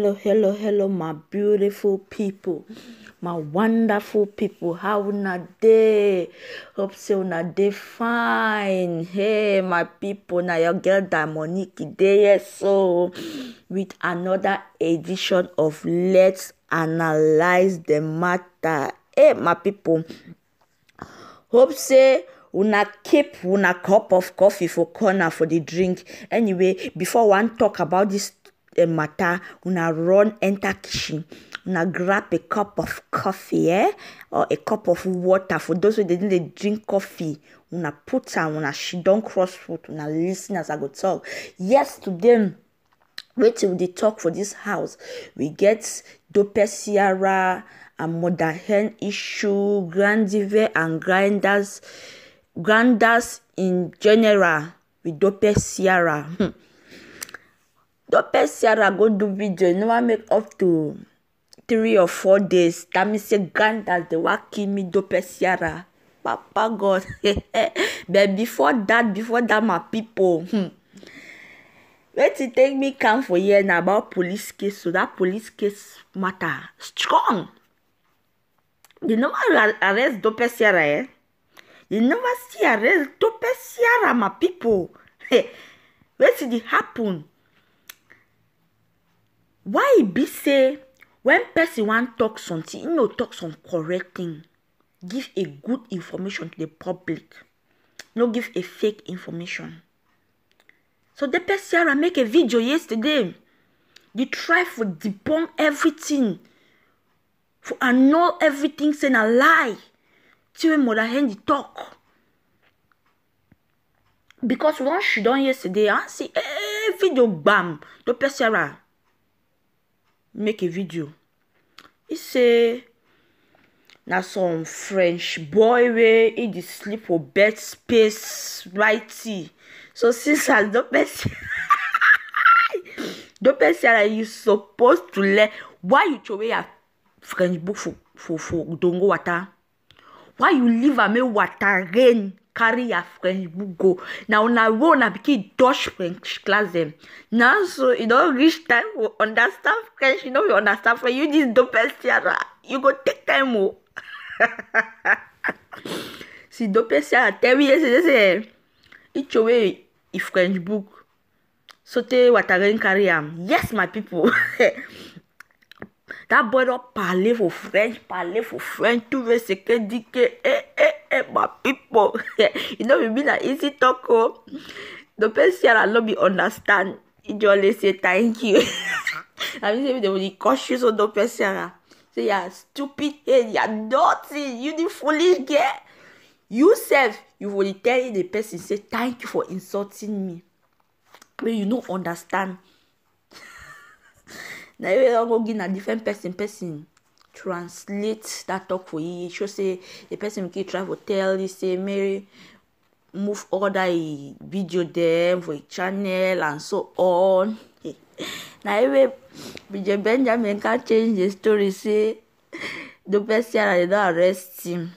Hello, my beautiful people, my wonderful people. How una dey? Hope say una dey fine. Hey, my people, now your girl Monique dey here so with another edition of Let's Analyze the Matter. Hey, my people, hope say una keep una cup of coffee for corner for the drink. Anyway, before one talk about this matter, una run enter kitchen, una grab a cup of coffee, or a cup of water. For those who didn't drink coffee, una put am, una she don't cross foot, una listen as I go talk. Yes, today, wait till they talk for this house. We get Dope Sierra and Mother Hen issue, Grandive and granders in general with Dope Sierra. Dope Sierra go do video, never make up to 3 or 4 days. That means say granders they want kill me Dope Sierra. Papa God. But before that, my people. Wait to take me come for here now about police case. So that police case matter strong. They never arrest Dope Sierra, eh? They never see arrest Dope Sierra, my people. Wait till it happen. Why it be say when person want talk something, you know, talk some correct thing. Give a good information to the public. No give a fake information. So Dope Sierra make a video yesterday. They try for debunk everything. For annul everything saying a lie. Till when Mother Hen talk. Because once she done yesterday, I see a video bam. Dope Sierra make a video. He say na some French boy wey he dey sleep for bed space righty. So since as Dope Sierra, you supposed to learn. Why you throw away your French book for Dongo water? Why you leave a me water rain carry your French book go? Now na became Dutch French class them. Now so you don't reach time to understand French. You know you understand for you this Dope Sierra. You go take time more. See Dope Sierra tell me yesterday say each away a French book. So te water rain carry am. Yes, my people. That boy don't parler for French, tout veut ce que dit que, my people. You know, we mean an easy talk, oh. Dope Sierra not be understand. He just say thank you. I mean, they will cautious on Dope Sierra. Say, you're stupid head, you're naughty, you the foolish girl. You self, you will tell the person, say, thank you for insulting me. But you don't understand. Now you don't go give a different person translate that talk for you. Show say the person can try to tell you say Mary move order a video them for a channel and so on. Now you BJ Benjamin can change the story say Dope Sierra they don't arrest him.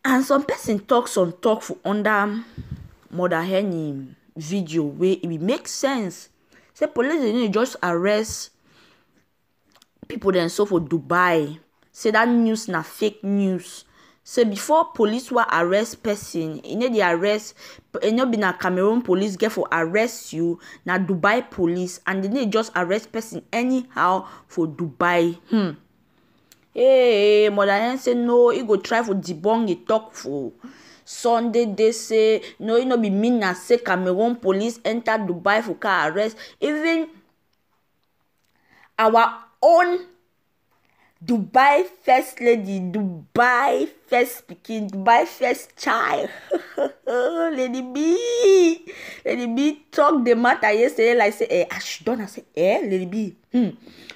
And some person talk for under Mother Hen video where it will make sense. Say police didn't just arrest people then so for Dubai. Say that news na fake news. Say before police will arrest person, you know the arrest, you know be na Cameroon police get for arrest you, na Dubai police, and they just arrest person anyhow for Dubai. Hey, Mother Hen say no, he go try for debunk the talk for Sunday. They say no, it no be mean na say Cameroon police enter Dubai for car arrest. Even our own Dubai first lady, Dubai first speaking, Dubai first child. Lady B talk the matter yesterday like say she done. I say Lady B.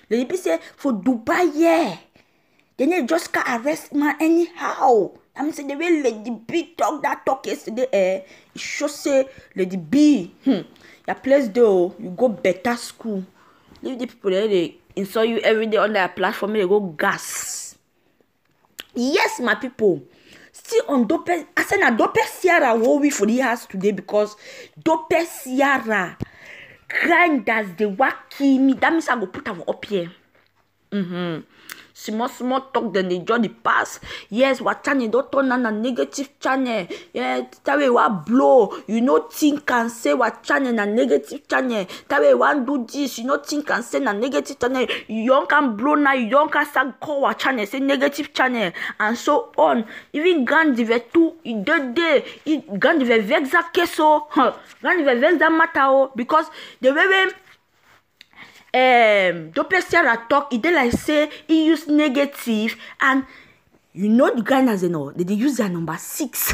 Lady B say for Dubai, yeah. They need just can arrest man anyhow. I mean, say the way Lady B talk that talk yesterday, it should say Lady B, your place though, you go better school. Leave the people there, they insult you every day on their platform, they go gas. Yes, my people. Still on Dope, I said na Dope Sierra what we for the house today because Dope Sierra grinders they work me. That means I go put them up here. Small talk, then they join the pass. Yes, what channel don't turn on a negative channel. Yeah, that way what blow. You know think and say what channel a negative channel. That way one do this. You know think and say a negative channel. You don't can blow now. You don't can start call what channel say negative channel and so on. Even Gandhi ve tout. Il Gandhi ve vexa keso. Gandhi ve vexa matao because the way Dopesiara talk, it like say he use negative and you know the grinders they use their number 6.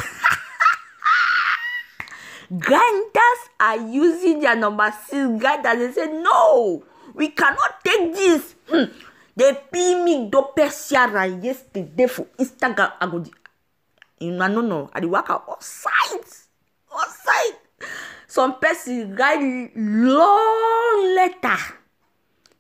Grinders are using their number 6. Grinders they say no, we cannot take this. They pay me Dopesiara yesterday for Instagram. I go no. I work out all sides. Some person write long letter.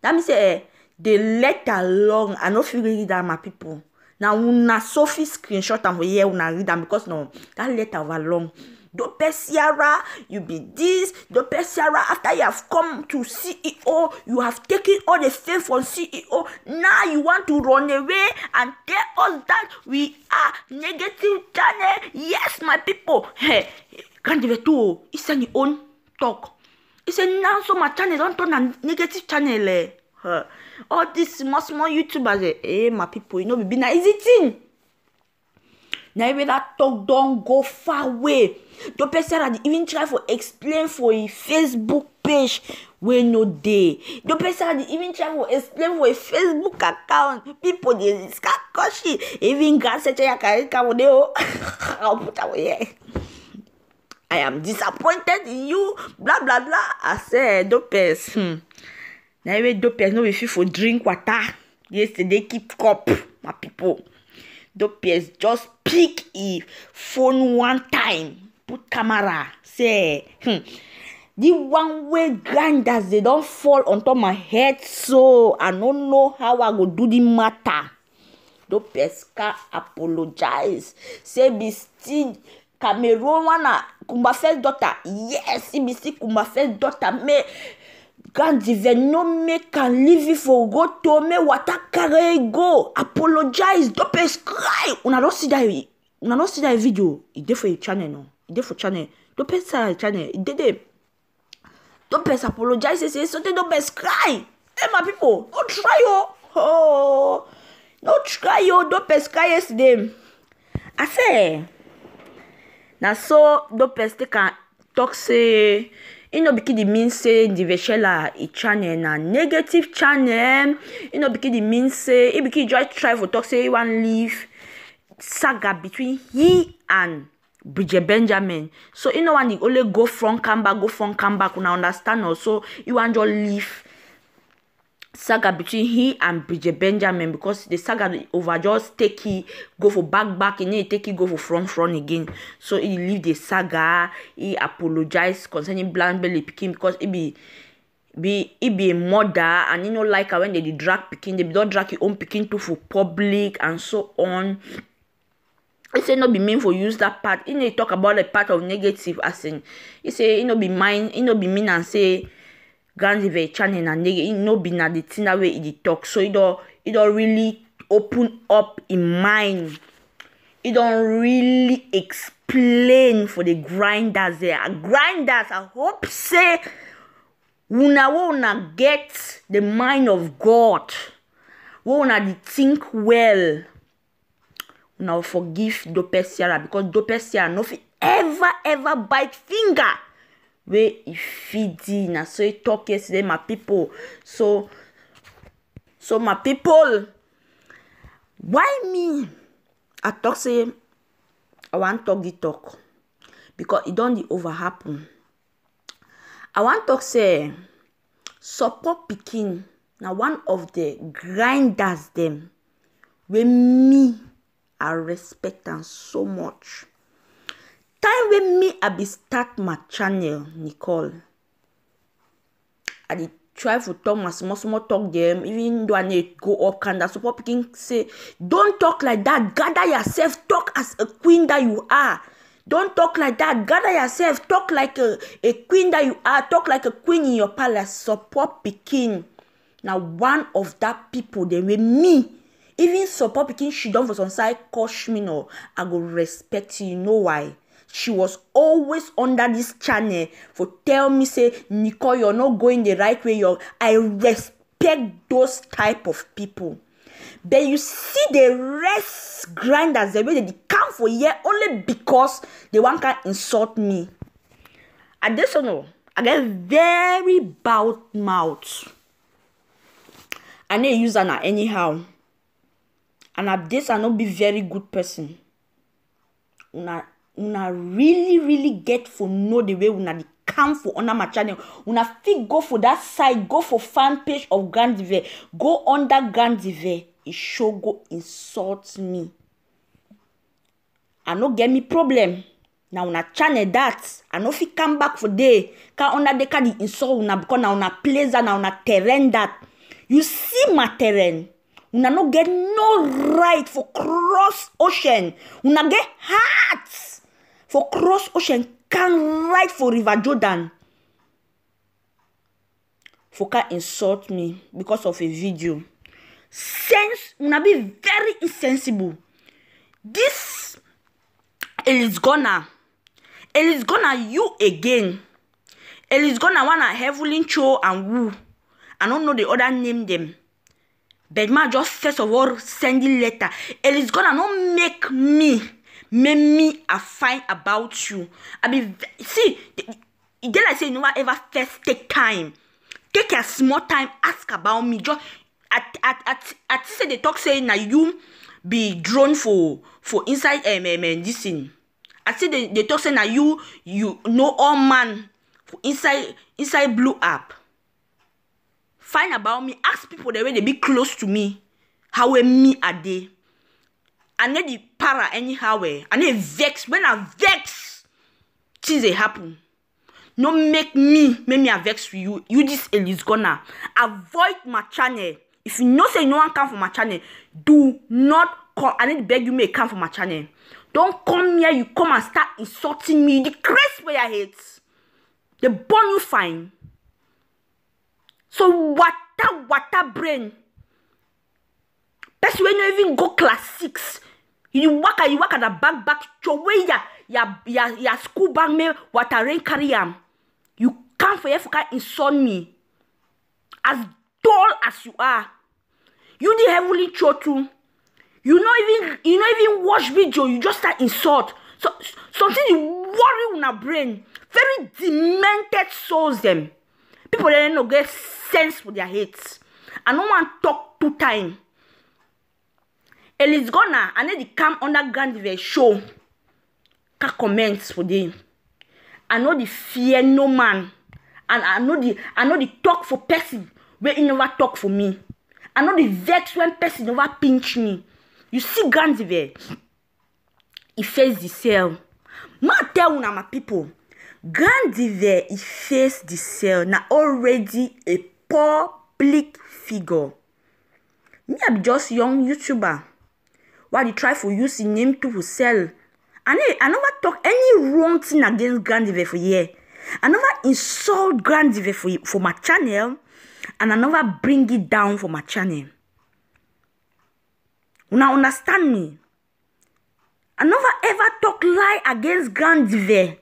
That means the letter long. I don't feel read that my people. Now una Sophie screenshot and we hear una read them because no that letter was long. Dopesiara, you be this. Dopesiara, after you have come to CEO, you have taken all the fame from CEO. Now you want to run away and tell us that we are negative channel. Yes, my people. Hey, can't do it. It's your own talk. He said, now so my channel don't turn a negative channel. All these small YouTubers, my people, you know, be na easy thing. Now even that talk don't go far away. The person had even try to explain for a Facebook page where no day. The person had even try to explain for a Facebook account. People they scakoshi. Even God said ya I'll put away. I am disappointed in you, blah blah blah. I said, Dopes. Now even Dopes no if you for drink water. Yesterday keep cup, my people. Dopes just pick a phone one time, put camera, say, the one way grinders they don't fall on top my head, so I don't know how I go do the matter. Dopes can apologize. Say be still. Cameroon wana Kumba first daughter. Yes, CBC Kumba first daughter. Me Gandhi ve no me can leave it for go to me wata carry go. Apologize. Dopes cry. Una don't see that video. It there for your channel no. It there for channel. Dopes channel. It did. Dopes apologize. Say so. Dopes cry. Hey my people, don't try yo. Oh, don't try yo. Dopes cry yesterday. I say. Now so Dopes they can talk say because the mean say the veshela a channel na negative channel. Because the mean say because just try to talk say he want leave saga between he and Bridget Benjamin. So when he only go from come back. Una understand also you want to leave saga between he and Bridget Benjamin because the saga over just take he go for back and he take he go for front again. So he leave the saga. He apologize concerning Blind Belly picking because he be a mother and like her when they drag picking, they don't drag your own picking too for public and so on. He say not be mean for use that part. He talk about the part of negative as in he say be be mean and say Gandhi ve channel and nigga, no be na the thing that way he talk. So it don't really open up in mind. It don't really explain for the grinders there. Grinders, I hope say una get the mind of God. Una think well. Una forgive Dopesiara because Dopesiara no fit ever bite finger. Where he feed na so he talk yesterday, my people. So my people, why me? I talk say I want talk the talk because it don't over happen. I want talk say support pikin now one of the grinders them where me I respect them so much. Time when me I be start my channel, Nicole. I did try to talk my small talk them, even though I need go up kind of support picking say, don't talk like that. Gather yourself, talk as a queen that you are. Don't talk like that. Gather yourself. Talk like a queen that you are. Talk like a queen in your palace. Support Pikin. Now, one of that people, they were me. Even Support Pikin, she done for some side, coach me no. I go respect you. You know why? She was always under this channel for tell me, say, Nicole, you're not going the right way. I respect those type of people. Then you see the rest grinders, the way they come for here only because they want to insult me. I just don't know. I get very bad mouth. I need to use that anyhow. And at this, I not be very good person. Una really get for know the way una dey come for under my channel. Una fit go for that side, go for fan page of Gandive, go under Gandive. It show go insult me. I no get me problem. Now una channel that. I no fit come back for day. Can under the can insult una because now una place that now una terrain that. You see my terrain. Una no get no right for cross ocean. Una get hearts for cross ocean. Can right for River Jordan. For can insult me because of a video. Sense una be very insensible. This is gonna you again. It's gonna wanna heavily Cho and Woo. I don't know the other name them. But ma just first of all sending letter. It's gonna not make me a fine about you. I mean, see, then I say no one ever first take time. Take a small time, ask about me. Just at say they talk saying that you be drawn for inside this thing. I say they talk saying that you know all man for inside blue app. Find about me, ask people the way they be close to me. How me are they? I need the para anyhow. I need vex. When I vex, things they happen. No make me a vex for you. You this is gonna avoid my channel. If you know say no one come for my channel, do not come. I need to beg you may come for my channel. Don't come here. You come and start insulting me. The crazy way I hate. The burn you fine. So water brain. Person when you even go class 6. You work at the back your way ya school bag me water rain carry am. You come for here for insult me. As dull as you are. You the heavily too. You not even watch video, you just start insult. So something you worry on a brain. Very demented souls them. People they don't get sense for their hates. I don't want to talk 2 times. It's gonna I need to come under Gandive show. Ka comments for them. I know the fear no man. And I know the talk for person where he never talk for me. I know the vex when person never pinch me. You see Gandive. He face the cell. Ma tell una my people. Gandive he face the cell. Now already a public figure. Me I be just young YouTuber. Why they try for use the name to sell. I never talk any wrong thing against Gandive for year. I never insult Gandive for my channel. And I never bring it down for my channel. Una understand me? I never ever talk lie against Gandive.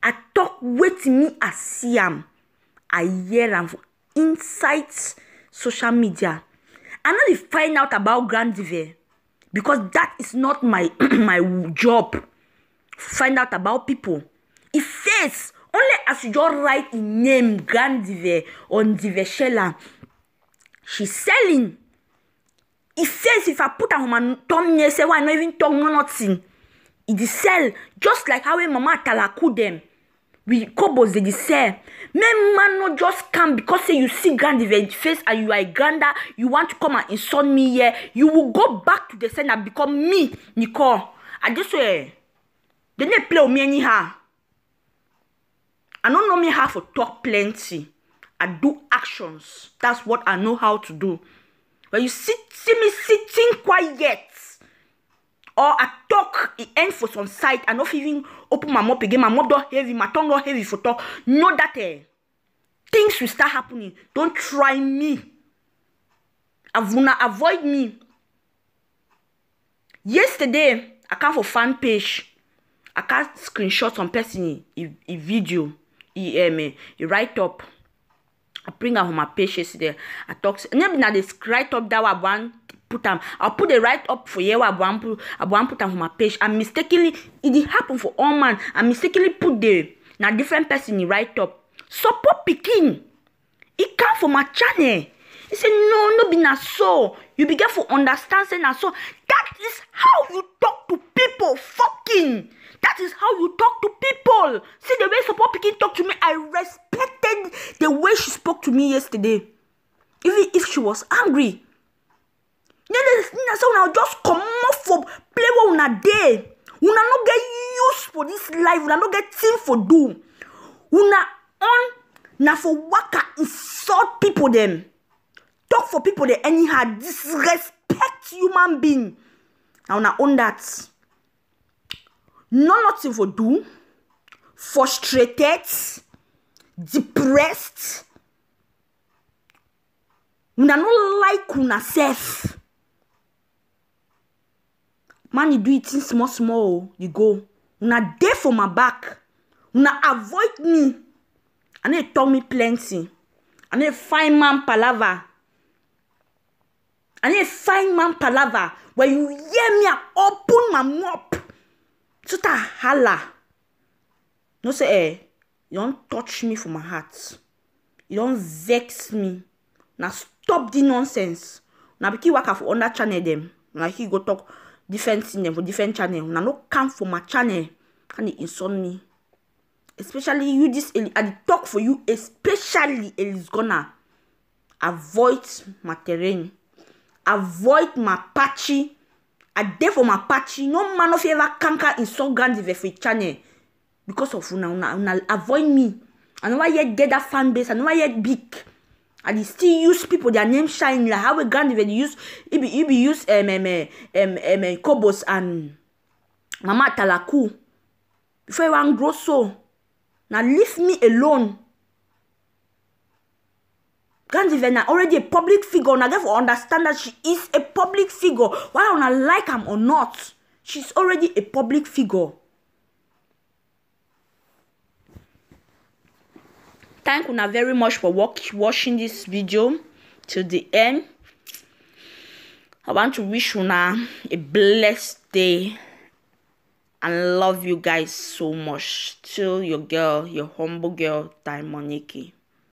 I talk with me I see am. I hear am for inside social media. I know they find out about Gandive. Because that is not my my job. Find out about people. It face only as you just write in name Gandive on Diveshela. She's selling. It says if I put her on my thumbnail, say why not even talk nothing. It is sell just like how Mama Talaku them. We Kobos they sell. Men man not just come because say you see Gandive face and you are a Ganda, you want to come and insult me here. You will go back to the center and become me, Nicole. I just say they didn't play with me anyhow. I don't know me how to talk plenty. I do actions. That's what I know how to do. When you see me sitting quiet or I talk, it end for some side, I not even open my mouth again, my mouth don't heavy, my tongue don't heavy for talk. Know that things will start happening. Don't try me. Avoid me. Yesterday, I come for fan page. I can't screenshot some person in video. He write up. I bring out my page yesterday. I talk. Maybe now they write up that one put them. I'll put the write up for you. I want put them on my page. I mistakenly it happened for all man. I mistakenly put the now different person in write up. Support Pikin. It come from my channel. He said no be na so. You begin to understand say na so. That is how you talk to people. Fucking. That is how you talk to people. See the way Support Pikin talk to me. I respected the way she spoke to me yesterday. Even if she was angry. So now just come off for play what una day. Una no get used for this life. Una no get thing for do. Una on na for waka insult people them. Talk for people they anyhow disrespect human being. Now una own that. Nothing for do. Frustrated. Depressed. Una no like una self. Man, you do it in small, you go. Una there for my back. Una avoid me. And they tell me plenty. And they find man palava. And they find man palava. When you hear me, I open my mouth. So that holla. No say, you don't touch me for my heart. You don't vex me. Now stop the nonsense. Now because work for under channel them. Now he go talk different thing them for different channel. Now no come for my channel. Can they insult me? Especially you this I talk for you, especially Elis gonna avoid my terrain. Avoid my patchy. I there for my patchy. No man of ever canker insult Gandive for channel. Because of una avoid me. I never yet get that fan base. I never yet big. And they still use people their name shine like how we Gandive use it be use Kobos and Mama Talaku. Before you want grow so. Now leave me alone. Gandive already a public figure. Now therefore understand that she is a public figure. Whether I like him or not, she's already a public figure. Thank you very much for watching this video till the end. I want to wish you a blessed day. And love you guys so much. Till your girl, your humble girl, Diamond Nikki.